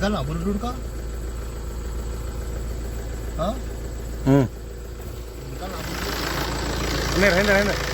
निकाल ना बुलेट का। हाँ हम्म निकाल ना नहीं रहने